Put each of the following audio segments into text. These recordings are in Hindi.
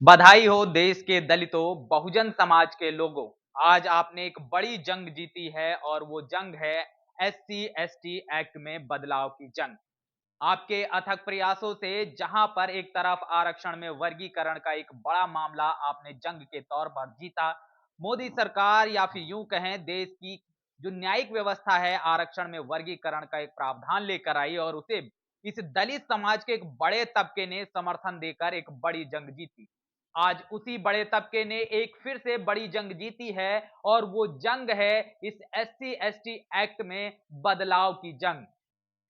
बधाई हो देश के दलितों, बहुजन समाज के लोगों। आज आपने एक बड़ी जंग जीती है और वो जंग है एससी एसटी एक्ट में बदलाव की जंग। आपके अथक प्रयासों से जहां पर एक तरफ आरक्षण में वर्गीकरण का एक बड़ा मामला आपने जंग के तौर पर जीता, मोदी सरकार या फिर यूं कहें देश की जो न्यायिक व्यवस्था है आरक्षण में वर्गीकरण का एक प्रावधान लेकर आई और उसे इस दलित समाज के एक बड़े तबके ने समर्थन देकर एक बड़ी जंग जीती। आज उसी बड़े तबके ने एक फिर से बड़ी जंग जीती है और वो जंग है इस एससी एसटी एक्ट में बदलाव की जंग।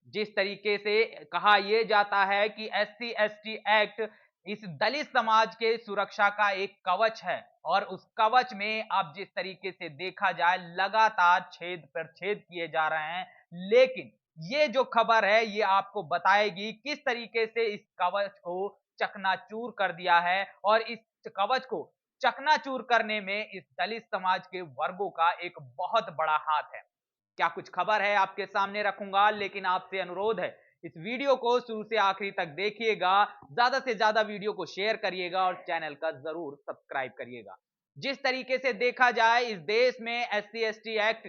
जिस तरीके से कहा यह जाता है कि एससी एसटी एक्ट इस दलित समाज के सुरक्षा का एक कवच है और उस कवच में अब जिस तरीके से देखा जाए लगातार छेद पर छेद किए जा रहे हैं, लेकिन ये जो खबर है ये आपको बताएगी किस तरीके से इस कवच को चकनाचूर कर दिया है और इस कवच को चकनाचूर करने में इस दलित समाज के वर्गों का एक बहुत बड़ा हाथ है। क्या कुछ खबर है आपके सामने रखूंगा, लेकिन आपसे अनुरोध है इस वीडियो को शुरू से आखिरी तक देखिएगा, ज्यादा से ज्यादा वीडियो को शेयर करिएगा और चैनल का जरूर सब्सक्राइब करिएगा। जिस तरीके से देखा जाए इस देश में एससी एसटी एक्ट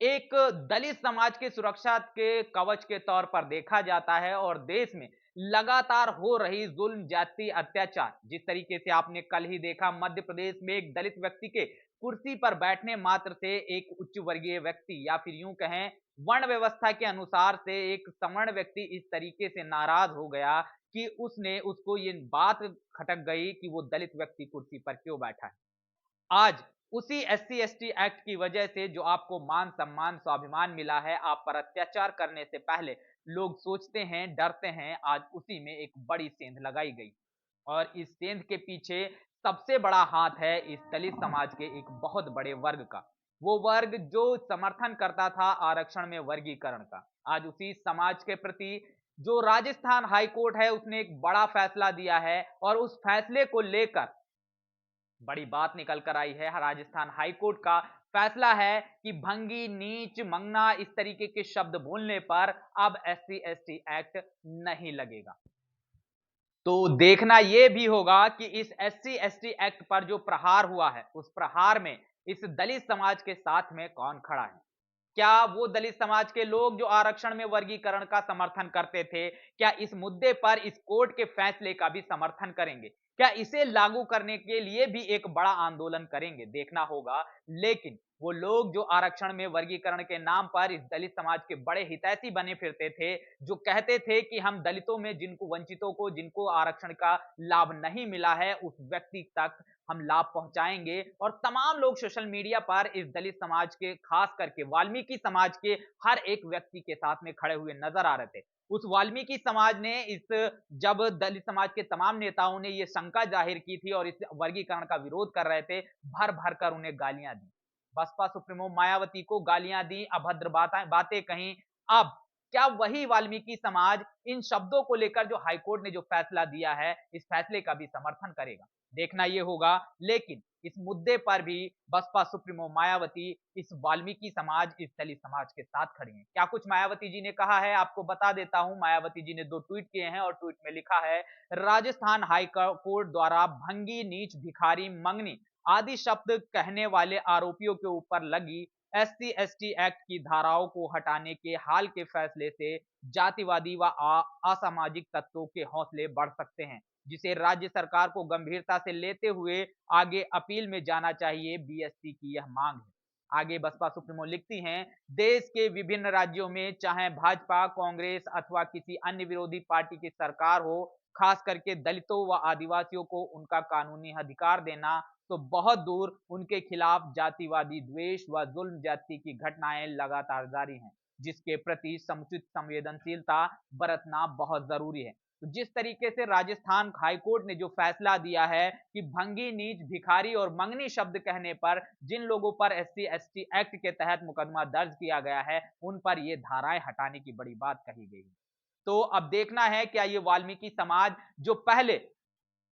एक दलित समाज की सुरक्षा के कवच के तौर पर देखा जाता है और देश में लगातार हो रही जुल्म जाति अत्याचार, जिस तरीके से आपने कल ही देखा मध्य प्रदेश में एक दलित व्यक्ति के कुर्सी पर बैठने मात्र से एक उच्च वर्गीय व्यक्ति या फिर यूं कहें वर्ण व्यवस्था के अनुसार से एक सवर्ण व्यक्ति इस तरीके से नाराज हो गया कि उसने उसको ये बात खटक गई कि वो दलित व्यक्ति कुर्सी पर क्यों बैठा है। आज उसी एससी एसटी एक्ट की वजह से जो आपको मान सम्मान स्वाभिमान मिला है, आप पर अत्याचार करने से पहले लोग सोचते हैं डरते हैं, आज उसी में एक बड़ी सेंध लगाई गई और इस सेंध के पीछे सबसे बड़ा हाथ है इस दलित समाज के एक बहुत बड़े वर्ग का। वो वर्ग जो समर्थन करता था आरक्षण में वर्गीकरण का, आज उसी समाज के प्रति जो राजस्थान हाई कोर्ट है उसने एक बड़ा फैसला दिया है और उस फैसले को लेकर बड़ी बात निकल कर आई है। राजस्थान हाई कोर्ट का फैसला है कि भंगी, नीच, मंगना इस तरीके के शब्द बोलने पर अब एससी एसटी एक्ट नहीं लगेगा। तो देखना यह भी होगा कि इस एससी एसटी एक्ट पर जो प्रहार हुआ है उस प्रहार में इस दलित समाज के साथ में कौन खड़ा है। क्या वो दलित समाज के लोग जो आरक्षण में वर्गीकरण का समर्थन करते थे, क्या इस मुद्दे पर इस कोर्ट के फैसले का भी समर्थन करेंगे? क्या इसे लागू करने के लिए भी एक बड़ा आंदोलन करेंगे? देखना होगा। लेकिन वो लोग जो आरक्षण में वर्गीकरण के नाम पर इस दलित समाज के बड़े हितैषी बने फिरते थे, जो कहते थे कि हम दलितों में जिनको वंचितों को जिनको आरक्षण का लाभ नहीं मिला है, उस व्यक्ति तक हम लाभ पहुंचाएंगे और तमाम लोग सोशल मीडिया पर इस दलित समाज के खास करके वाल्मीकि समाज के हर एक व्यक्ति के साथ में खड़े हुए नजर आ रहे थे। उस वाल्मीकि समाज ने इस जब दलित समाज के तमाम नेताओं ने यह शंका जाहिर की थी और इस वर्गीकरण का विरोध कर रहे थे, भर भर कर उन्हें गालियां दी। बसपा सुप्रीमो मायावती को गालियां दी, अभद्र बातें कहीं। अब क्या वही वाल्मीकि समाज इन शब्दों को लेकर जो हाईकोर्ट ने जो फैसला दिया है, इस फैसले का भी समर्थन करेगा? देखना यह होगा। लेकिन इस मुद्दे पर भी बसपा सुप्रीमो मायावती इस वाल्मीकि समाज, इस दलित समाज के साथ खड़ी हैं। क्या कुछ मायावती जी ने कहा है आपको बता देता हूं। मायावती जी ने 2 ट्वीट किए हैं और ट्वीट में लिखा है, राजस्थान हाई कोर्ट द्वारा भंगी, नीच, भिखारी, मंगनी आदि शब्द कहने वाले आरोपियों के ऊपर लगी एससी एसटी एक्ट की धाराओं को हटाने के हाल के फैसले से जातिवादी व असामाजिक तत्वों के हौसले बढ़ सकते हैं, जिसे राज्य सरकार को गंभीरता से लेते हुए आगे अपील में जाना चाहिए। बीएसपी की यह मांग है। आगे बसपा सुप्रीमो लिखती हैं, देश के विभिन्न राज्यों में चाहे भाजपा, कांग्रेस अथवा किसी अन्य विरोधी पार्टी की सरकार हो, खास करके दलितों व आदिवासियों को उनका कानूनी अधिकार देना तो बहुत दूर, उनके खिलाफ जातिवादी द्वेष व जुल्म जाति की घटनाएं लगातार जारी हैं, जिसके प्रति समुचित संवेदनशीलता बरतना बहुत जरूरी है। तो जिस तरीके से राजस्थान हाईकोर्ट ने जो फैसला दिया है कि भंगी, नीच, भिखारी और मंगनी शब्द कहने पर जिन लोगों पर एससी एसटी एक्ट के तहत मुकदमा दर्ज किया गया है, उन पर ये धाराएं हटाने की बड़ी बात कही गई है। तो अब देखना है क्या ये वाल्मीकि समाज जो पहले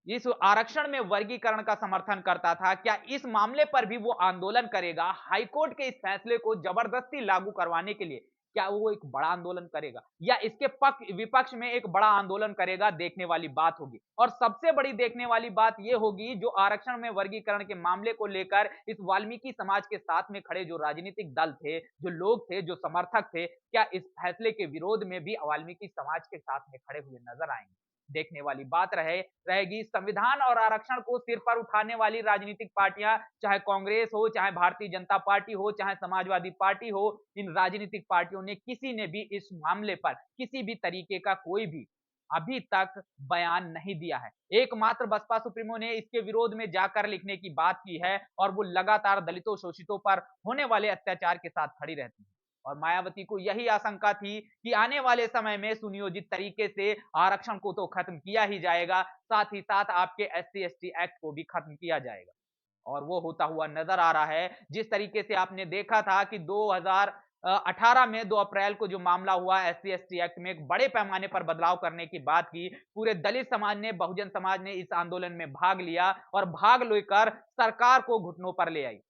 इस आरक्षण में वर्गीकरण का समर्थन करता था, क्या इस मामले पर भी वो आंदोलन करेगा हाईकोर्ट के इस फैसले को जबरदस्ती लागू करवाने के लिए? क्या वो एक बड़ा आंदोलन करेगा या इसके पक्ष विपक्ष में एक बड़ा आंदोलन करेगा, देखने वाली बात होगी। और सबसे बड़ी देखने वाली बात ये होगी, जो आरक्षण में वर्गीकरण के मामले को लेकर इस वाल्मीकि समाज के साथ में खड़े जो राजनीतिक दल थे, जो लोग थे, जो समर्थक थे, क्या इस फैसले के विरोध में भी वाल्मीकि समाज के साथ में खड़े हुए नजर आएंगे? देखने वाली बात रहेगी। संविधान और आरक्षण को सिर पर उठाने वाली राजनीतिक पार्टियां, चाहे कांग्रेस हो, चाहे भारतीय जनता पार्टी हो, चाहे समाजवादी पार्टी हो, इन राजनीतिक पार्टियों ने किसी ने भी इस मामले पर किसी भी तरीके का कोई भी अभी तक बयान नहीं दिया है। एकमात्र बसपा सुप्रीमो ने इसके विरोध में जाकर लिखने की बात की है और वो लगातार दलितों, शोषितों पर होने वाले अत्याचार के साथ खड़ी रहती है। और मायावती को यही आशंका थी कि आने वाले समय में सुनियोजित तरीके से आरक्षण को तो खत्म किया ही जाएगा, साथ ही साथ आपके एससी एसटी एक्ट को भी खत्म किया जाएगा। और वो होता हुआ नजर आ रहा है। जिस तरीके से आपने देखा था कि 2018 में 2 अप्रैल को जो मामला हुआ एससी एसटी एक्ट में एक बड़े पैमाने पर बदलाव करने की बात की, पूरे दलित समाज ने, बहुजन समाज ने इस आंदोलन में भाग लिया और भाग लेकर सरकार को घुटनों पर ले आई।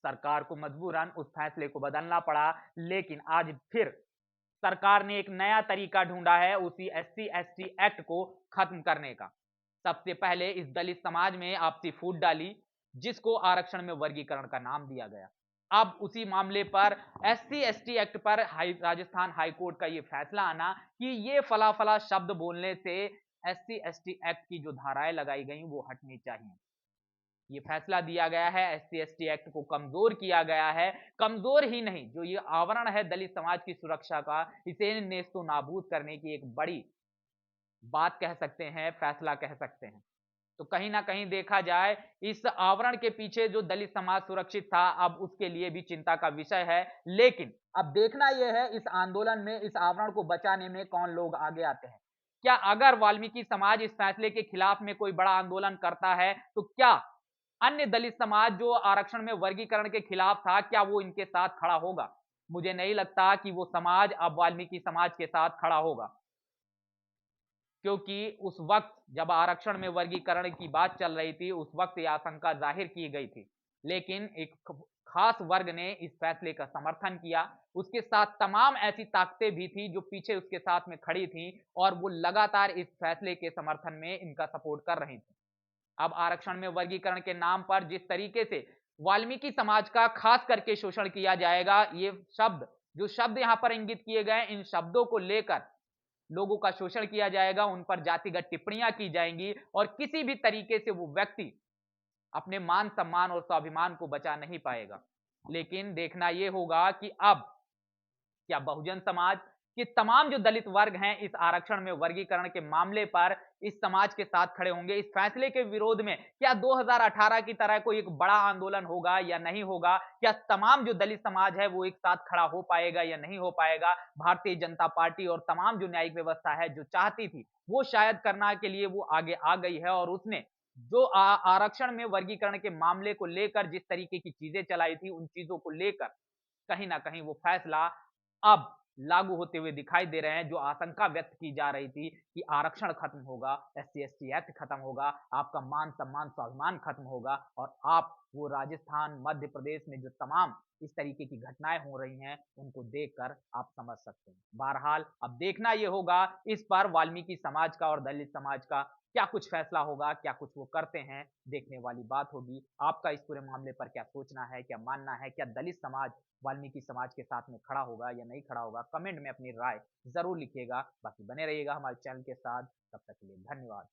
सरकार को मजबूरन उस फैसले को बदलना पड़ा, लेकिन आज फिर सरकार ने एक नया तरीका ढूंढा है उसी एससी एसटी एक्ट को खत्म करने का। सबसे पहले इस दलित समाज में आपसी फूट डाली, जिसको आरक्षण में वर्गीकरण का नाम दिया गया। अब उसी मामले पर एससी एसटी एक्ट पर राजस्थान हाई कोर्ट का यह फैसला आना कि ये फला फला शब्द बोलने से एससी एसटी एक्ट की जो धाराएं लगाई गई वो हटनी चाहिए। ये फैसला दिया गया है, एससी एसटी एक्ट को कमजोर किया गया है। कमजोर ही नहीं, जो ये आवरण है दलित समाज की सुरक्षा का, इसे नेस्तो नाबूद करने की एक बड़ी बात कह सकते हैं, फैसला कह सकते हैं। तो कहीं ना कहीं देखा जाए, इस आवरण के पीछे जो दलित समाज सुरक्षित था, अब उसके लिए भी चिंता का विषय है। लेकिन अब देखना यह है इस आंदोलन में, इस आवरण को बचाने में कौन लोग आगे आते हैं। क्या अगर वाल्मीकि समाज इस फैसले के खिलाफ में कोई बड़ा आंदोलन करता है, तो क्या अन्य दलित समाज जो आरक्षण में वर्गीकरण के खिलाफ था, क्या वो इनके साथ खड़ा होगा? मुझे नहीं लगता कि वो समाज अब वाल्मीकि समाज के साथ खड़ा होगा, क्योंकि उस वक्त जब आरक्षण में वर्गीकरण की बात चल रही थी, उस वक्त यह आशंका जाहिर की गई थी। लेकिन एक खास वर्ग ने इस फैसले का समर्थन किया। उसके साथ तमाम ऐसी ताकतें भी थी जो पीछे उसके साथ में खड़ी थी और वो लगातार इस फैसले के समर्थन में इनका सपोर्ट कर रही थी। अब आरक्षण में वर्गीकरण के नाम पर जिस तरीके से वाल्मीकि समाज का खास करके शोषण किया जाएगा, ये शब्द, जो शब्द यहां पर इंगित किए गए, इन शब्दों को लेकर लोगों का शोषण किया जाएगा, उन पर जातिगत टिप्पणियां की जाएंगी और किसी भी तरीके से वो व्यक्ति अपने मान सम्मान और स्वाभिमान को बचा नहीं पाएगा। लेकिन देखना यह होगा कि अब क्या बहुजन समाज के तमाम जो दलित वर्ग हैं इस आरक्षण में वर्गीकरण के मामले पर इस समाज के साथ खड़े होंगे, इस फैसले के विरोध में क्या 2018 की तरह कोई एक बड़ा आंदोलन होगा या नहीं होगा? क्या तमाम जो दलित समाज है वो एक साथ खड़ा हो पाएगा या नहीं हो पाएगा? भारतीय जनता पार्टी और तमाम जो न्यायिक व्यवस्था है जो चाहती थी, वो शायद करना के लिए वो आगे आ गई है और उसने जो आरक्षण में वर्गीकरण के मामले को लेकर जिस तरीके की चीजें चलाई थी, उन चीजों को लेकर कहीं ना कहीं वो फैसला अब लागू होते हुए दिखाई दे रहे हैं। जो आशंका व्यक्त की जा रही थी कि आरक्षण खत्म होगा, एससी एसटी एक्ट खत्म होगा, आपका मान सम्मान स्वाभिमान खत्म होगा और आप वो राजस्थान, मध्य प्रदेश में जो तमाम इस तरीके की घटनाएं हो रही हैं, उनको देखकर आप समझ सकते हैं। बहरहाल अब देखना यह होगा इस पर वाल्मीकि समाज का और दलित समाज का क्या कुछ फैसला होगा, क्या कुछ वो करते हैं, देखने वाली बात होगी। आपका इस पूरे मामले पर क्या सोचना है, क्या मानना है? क्या दलित समाज वाल्मीकि समाज के साथ में खड़ा होगा या नहीं खड़ा होगा? कमेंट में अपनी राय जरूर लिखिएगा। बाकी बने रहिएगा हमारे चैनल के साथ। तब तक के लिए धन्यवाद।